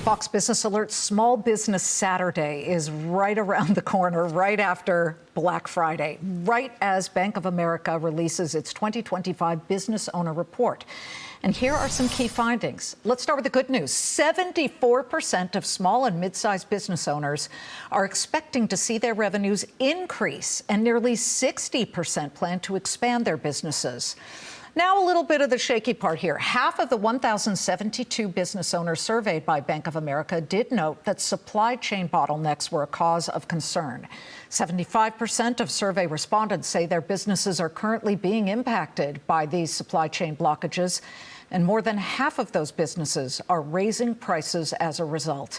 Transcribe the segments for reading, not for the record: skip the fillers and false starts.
Fox Business Alert, Small Business Saturday is right around the corner, right after Black Friday, right as Bank of America releases its 2025 Business Owner Report. And here are some key findings. Let's start with the good news. 74% of small and mid-sized business owners are expecting to see their revenues increase, and nearly 60% plan to expand their businesses. Now, a little bit of the shaky part here. Half of the 1,072 business owners surveyed by Bank of America did note that supply chain bottlenecks were a cause of concern. 75% of survey respondents say their businesses are currently being impacted by these supply chain blockages, and more than half of those businesses are raising prices as a result.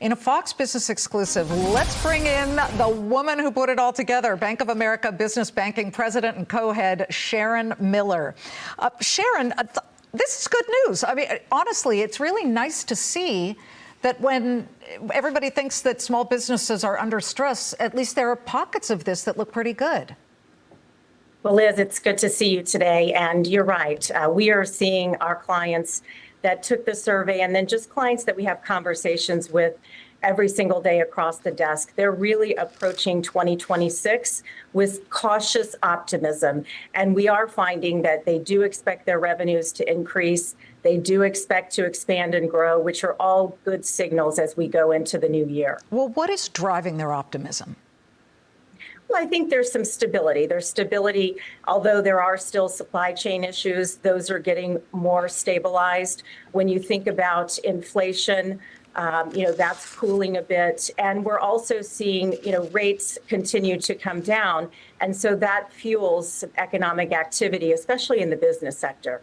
In a Fox Business exclusive, let's bring in the woman who put it all together, Bank of America Business Banking President and co-head Sharon Miller. Sharon, this is good news. I mean, honestly, it's really nice to see that when everybody thinks that small businesses are under stress, at least there are pockets of this that look pretty good. Well, Liz, it's good to see you today. And you're right. We are seeing our clients that took the survey, and then just clients that we have conversations with every single day across the desk. They're really approaching 2026 with cautious optimism. And we are finding that they do expect their revenues to increase. They do expect to expand and grow, which are all good signals as we go into the new year. Well, what is driving their optimism? Well, I think there's some stability. There's stability, although there are still supply chain issues. Those are getting more stabilized. When you think about inflation, that's cooling a bit. And we're also seeing, rates continue to come down. And so that fuels economic activity, especially in the business sector.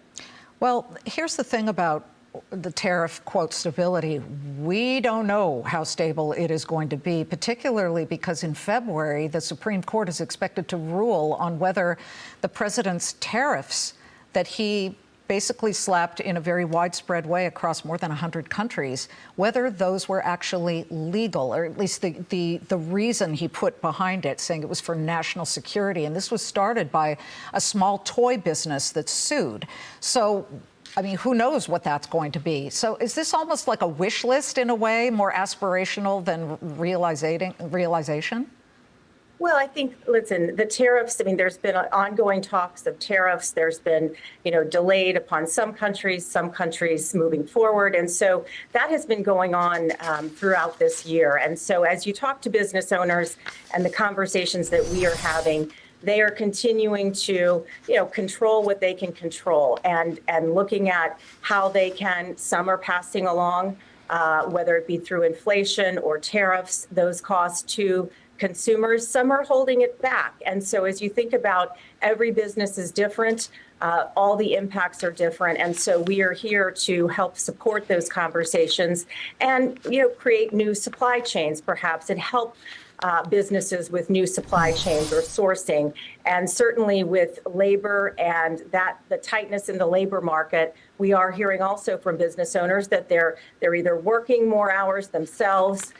Well, here's the thing about the tariff, quote, stability. We don't know how stable it is going to be, particularly because in February, the Supreme Court is expected to rule on whether the president's tariffs that he basically slapped in a very widespread way across more than 100 countries, whether those were actually legal, or at least the reason he put behind it, saying it was for national security. And this was started by a small toy business that sued. So, I mean, who knows what that's going to be? So is this almost like a wish list in a way, more aspirational than realization? Well, I think, listen, the tariffs, there's been ongoing talks of tariffs. There's been, delayed upon some countries moving forward. And so that has been going on throughout this year. And so as you talk to business owners and the conversations that we are having, they are continuing to, control what they can control and looking at how they can. Some are passing along, whether it be through inflation or tariffs, those costs to consumers. Some are holding it back. And so as you think about every business is different, all the impacts are different. And so we are here to help support those conversations and, create new supply chains, perhaps, and help businesses with new supply chains or sourcing. And certainly with labor and the tightness in the labor market, we are hearing also from business owners that they're either working more hours themselves,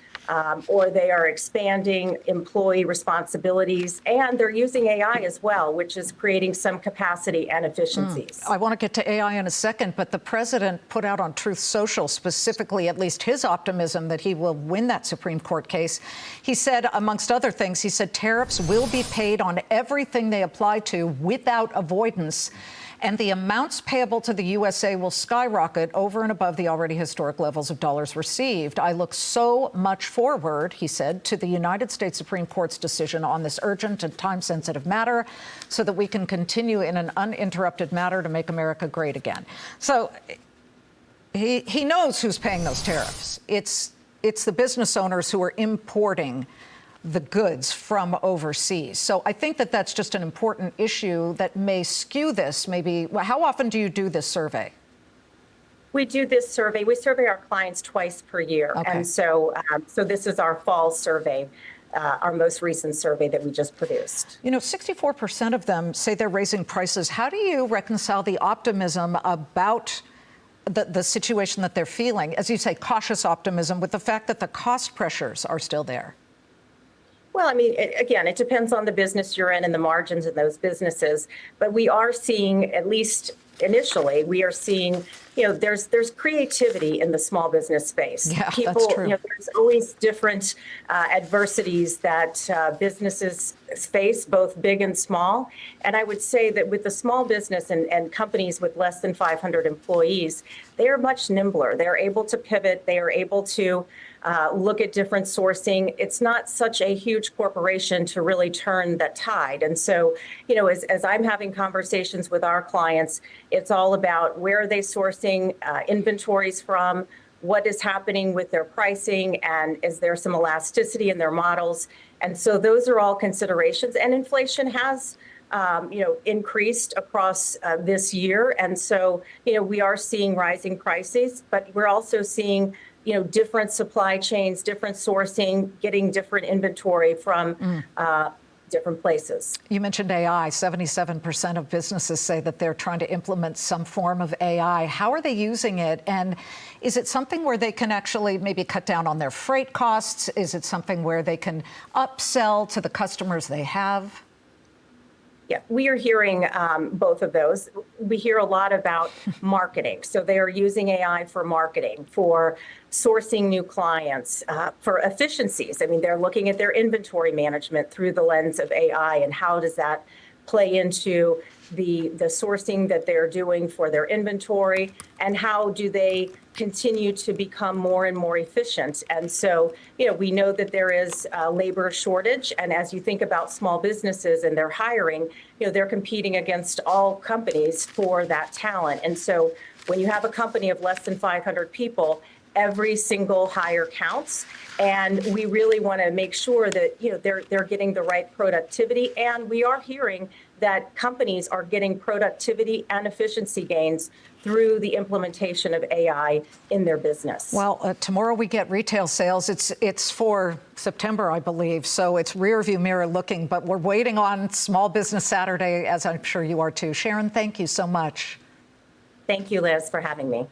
or they are expanding employee responsibilities, and they're using AI as well, which is creating some capacity and efficiencies. I want to get to AI in a second, but the president put out on Truth Social specifically, at least his optimism that he will win that Supreme Court case. He said, amongst other things, he said tariffs will be paid on everything they apply to without avoidance, and the amounts payable to the USA will skyrocket over and above the already historic levels of dollars received. I look so much forward, he said, to the United States Supreme Court's decision on this urgent and time-sensitive matter so that we can continue in an uninterrupted manner to make America great again. So he knows who's paying those tariffs. It's the business owners who are importing the goods from overseas. So I think that that's just an important issue that may skew this. Maybe, how often do you do this survey? We do this survey. We survey our clients twice per year. Okay. And so this is our fall survey, our most recent survey that we just produced. 64% of them say they're raising prices. How do you reconcile the optimism about the situation that they're feeling, as you say, cautious optimism, with the fact that the cost pressures are still there? Well, again, it depends on the business you're in and the margins in those businesses. But we are seeing, at least initially, we are seeing there's creativity in the small business space. Yeah, People, that's true. there's always different adversities that businesses face, both big and small. And I would say that with the small business and companies with less than 500 employees, they are much nimbler. They're able to pivot. They are able to look at different sourcing. It's not such a huge corporation to really turn that tide. And so, as I'm having conversations with our clients, it's all about where are they sourcing inventories from, what is happening with their pricing, and is there some elasticity in their models? And so those are all considerations. And inflation has increased across this year. And so, we are seeing rising prices, but we're also seeing different supply chains, different sourcing, getting different inventory from different places. You mentioned AI. 77% of businesses say that they're trying to implement some form of AI. How are they using it? And is it something where they can actually maybe cut down on their freight costs? Is it something where they can upsell to the customers they have? Yeah, we are hearing both of those. We hear a lot about marketing. So they are using AI for marketing, for sourcing new clients, for efficiencies. I mean, they're looking at their inventory management through the lens of AI, and how does that play into the sourcing that they're doing for their inventory, and how do they continue to become more and more efficient. And so, we know that there is a labor shortage. And as you think about small businesses and their hiring, they're competing against all companies for that talent. And so when you have a company of less than 500 people, every single hire counts. And we really want to make sure that they're getting the right productivity. And we are hearing that companies are getting productivity and efficiency gains through the implementation of AI in their business. Well, tomorrow we get retail sales. It's for September, I believe. So it's rear view mirror looking, but we're waiting on Small Business Saturday, as I'm sure you are too. Sharon, thank you so much. Thank you, Liz, for having me.